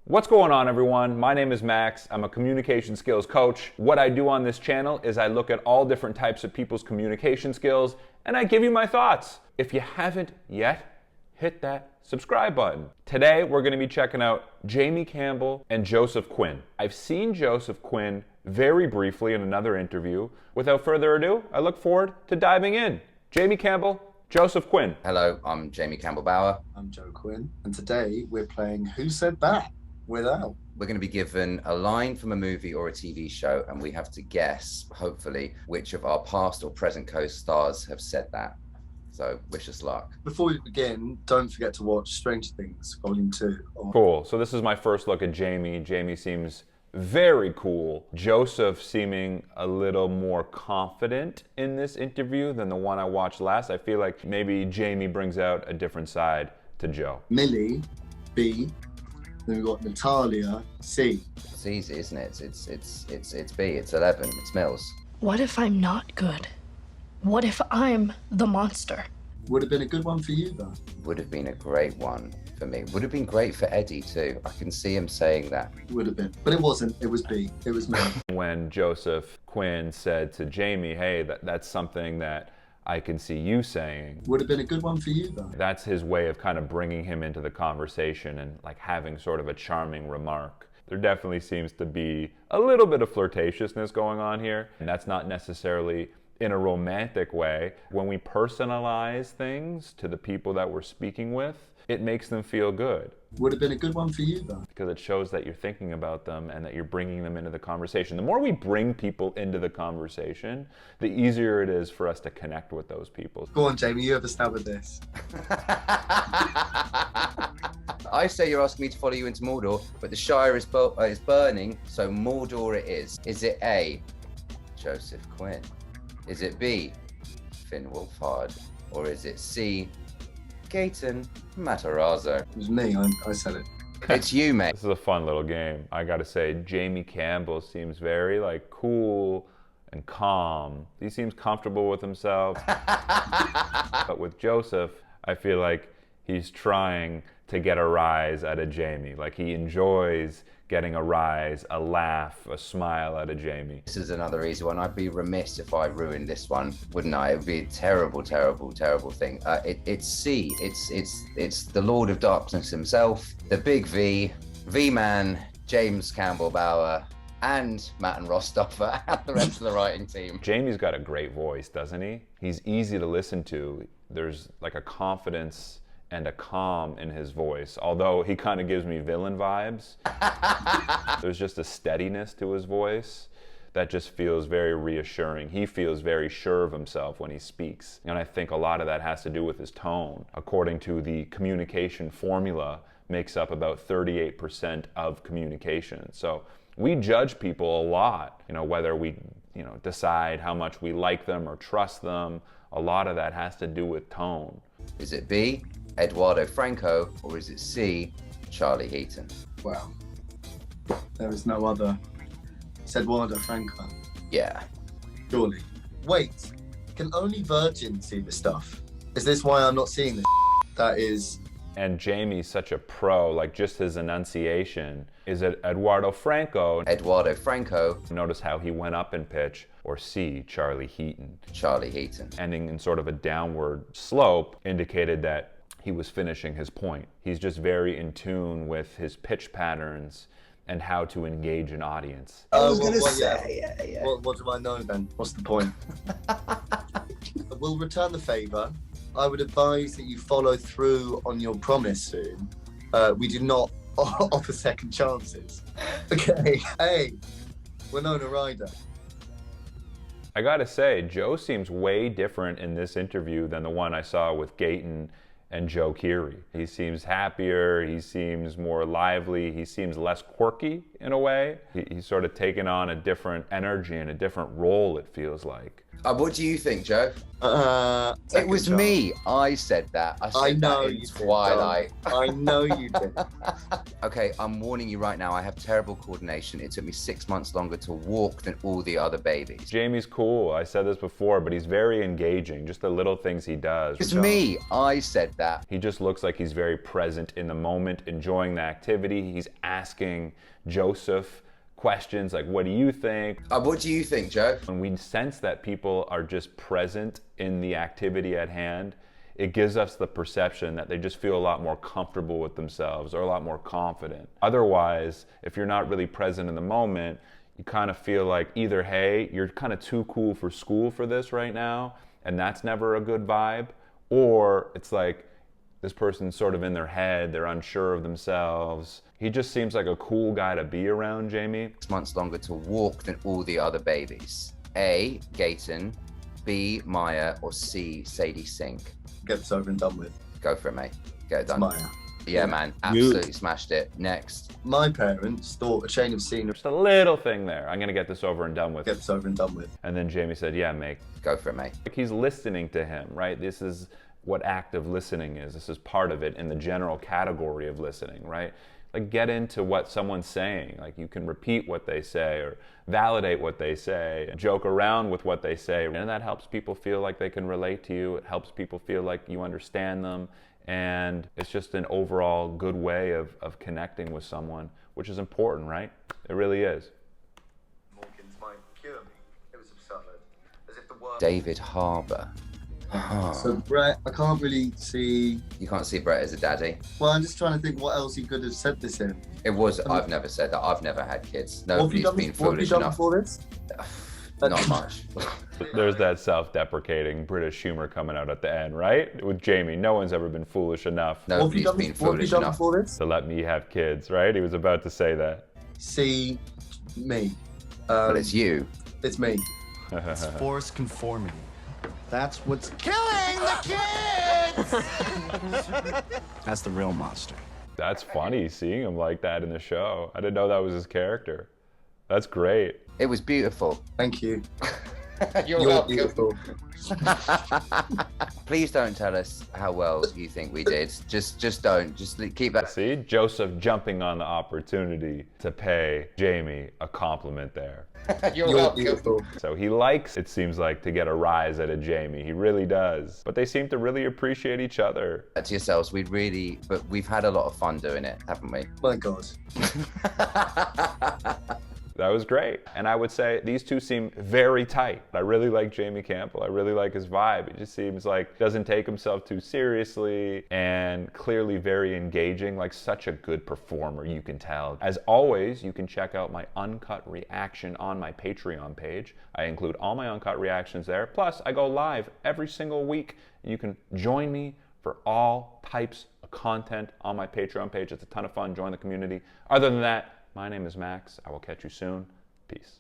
What's going on, everyone? My name is Max. I'm a communication skills coach. What I do on this channel is I look at all different types of people's communication skills and I give you my thoughts. If you haven't yet, hit that subscribe button. Today, we're going to be checking out Jamie Campbell and Joseph Quinn. I've seen Joseph Quinn very briefly in another interview. Without further ado, I look forward to diving in. Jamie Campbell, Joseph Quinn. Hello, I'm Jamie Campbell-Bower. I'm Joe Quinn, and today we're playing Who Said That? Without. We're going to be given a line from a movie or a TV show, and we have to guess, hopefully, which of our past or present co-stars have said that. So, wish us luck. Before we begin, don't forget to watch Stranger Things Volume 2. Cool. So this is my first look at Jamie. Jamie seems very cool. Joseph seeming a little more confident in this interview than the one I watched last. I feel like maybe Jamie brings out a different side to Joe. Millie, B. Then we've got Natalia, C. It's easy, isn't it? It's B. It's 11. It's Mills. What if I'm not good? What if I'm the monster? Would have been a good one for you, though. Would have been a great one for me. Would have been great for Eddie, too. I can see him saying that. Would have been. But it wasn't. It was B. It was me. When Joseph Quinn said to Jamie, hey, that's something that I can see you saying. Would have been a good one for you, though. That's his way of kind of bringing him into the conversation and like having sort of a charming remark. There definitely seems to be a little bit of flirtatiousness going on here, and that's not necessarily in a romantic way. When we personalize things to the people that we're speaking with, it makes them feel good. Would have been a good one for you, though. Because it shows that you're thinking about them and that you're bringing them into the conversation. The more we bring people into the conversation, the easier it is for us to connect with those people. Go on, Jamie, you have a stab at this. I say you're asking me to follow you into Mordor, but the Shire is burning, so Mordor it is. Is it A, Joseph Quinn? Is it B, Finn Wolfhard? Or is it C, Gaten Matarazzo? It was me. I said it. It's you, mate. This is a fun little game. I gotta say, Jamie Campbell seems very like cool and calm. He seems comfortable with himself. But with Joseph, I feel like he's trying to get a rise out of Jamie. Like he enjoys getting a rise, a laugh, a smile out of Jamie. This is another easy one. I'd be remiss if I ruined this one, wouldn't I? It would be a terrible, terrible, terrible thing. It's C. It's the Lord of Darkness himself, the big V, V-Man, James Campbell-Bower, and Matt and Rostoffer, and the rest of the writing team. Jamie's got a great voice, doesn't he? He's easy to listen to. There's like a confidence and a calm in his voice, although he kind of gives me villain vibes. There's just a steadiness to his voice that just feels very reassuring. He feels very sure of himself when he speaks. And I think a lot of that has to do with his tone. According to the communication formula, makes up about 38% of communication. So we judge people a lot, whether we decide how much we like them or trust them. A lot of that has to do with tone. Is it B, Eduardo Franco, or is it C, Charlie Heaton? Wow. There is no other. It's Eduardo Franco. Yeah. Surely. Wait, can only virgins see this stuff? Is this why I'm not seeing this? That is... And Jamie's such a pro, like just his enunciation. Is it Eduardo Franco? Eduardo Franco. Notice how he went up in pitch. Or C, Charlie Heaton. Charlie Heaton. Ending in sort of a downward slope indicated that he was finishing his point. He's just very in tune with his pitch patterns and how to engage an audience. I was going to say, yeah. What do I know then? What's the point? We'll return the favour. I would advise that you follow through on your promise soon. We do not offer second chances. Okay. Hey, Winona Ryder. I gotta say, Joe seems way different in this interview than the one I saw with Gaten and Joe Keery. He seems happier, he seems more lively, he seems less quirky in a way. He's sort of taken on a different energy and a different role, it feels like. What do you think, Joe? It was second me. I said that. I said know that in you did, Twilight. I know you did. Okay, I'm warning you right now. I have terrible coordination. It took me 6 months longer to walk than all the other babies. Jamie's cool. I said this before, but he's very engaging. Just the little things he does. It's me. I said that. He just looks like he's very present in the moment, enjoying the activity. He's asking Joseph questions like, what do you think? What do you think, Joe? When we sense that people are just present in the activity at hand, it gives us the perception that they just feel a lot more comfortable with themselves or a lot more confident. Otherwise, if you're not really present in the moment, you kind of feel like either, hey, you're kind of too cool for school for this right now, and that's never a good vibe, or it's like this person's sort of in their head, they're unsure of themselves. He just seems like a cool guy to be around, Jamie. 6 months longer to walk than all the other babies. A, Gayton, B, Maya, or C, Sadie Sink. Get this over and done with. Go for it, mate. Get it done. Maya. Yeah, man. Absolutely smashed it. Next. My parents thought a chain of scenery. Just a little thing there. I'm gonna get this over and done with. Get this over and done with. And then Jamie said, yeah, mate. Go for it, mate. Like he's listening to him, right? This is what active listening is. This is part of it in the general category of listening, right? Like get into what someone's saying. Like you can repeat what they say or validate what they say, joke around with what they say. And that helps people feel like they can relate to you. It helps people feel like you understand them. And it's just an overall good way of connecting with someone, which is important, right? It really is. Morgan's might cure me. It was absurd. As if the word. David Harbour. So Brett, I can't really see. You can't see Brett as a daddy. Well, I'm just trying to think what else he could have said this in. It was, I've never said that. I've never had kids. What have you Nobody's done, been what have you foolish done enough. before this? Not much. There's that self-deprecating British humor coming out at the end, right? With Jamie, no one's ever been foolish enough Nobody's been what have you foolish done enough. before this? to let me have kids, right? He was about to say that. See me. But it's you. It's me. It's forced conformity. That's what's killing the kids! That's the real monster. That's funny, seeing him like that in the show. I didn't know that was his character. That's great. It was beautiful. Thank you. You're You're welcome. beautiful. Please don't tell us how well you think we did. Just don't. Just keep that. See, Joseph jumping on the opportunity to pay Jamie a compliment there. You're You're welcome. beautiful. So he likes, it seems like, to get a rise out of Jamie. He really does. But they seem to really appreciate each other. To yourselves, but we've had a lot of fun doing it, haven't we? My God. That was great. And I would say these two seem very tight. I really like Jamie Campbell. I really like his vibe. It just seems like he doesn't take himself too seriously and clearly very engaging, like such a good performer, you can tell. As always, you can check out my uncut reaction on my Patreon page. I include all my uncut reactions there. Plus, I go live every single week. You can join me for all types of content on my Patreon page. It's a ton of fun. Join the community. Other than that, my name is Max. I will catch you soon. Peace.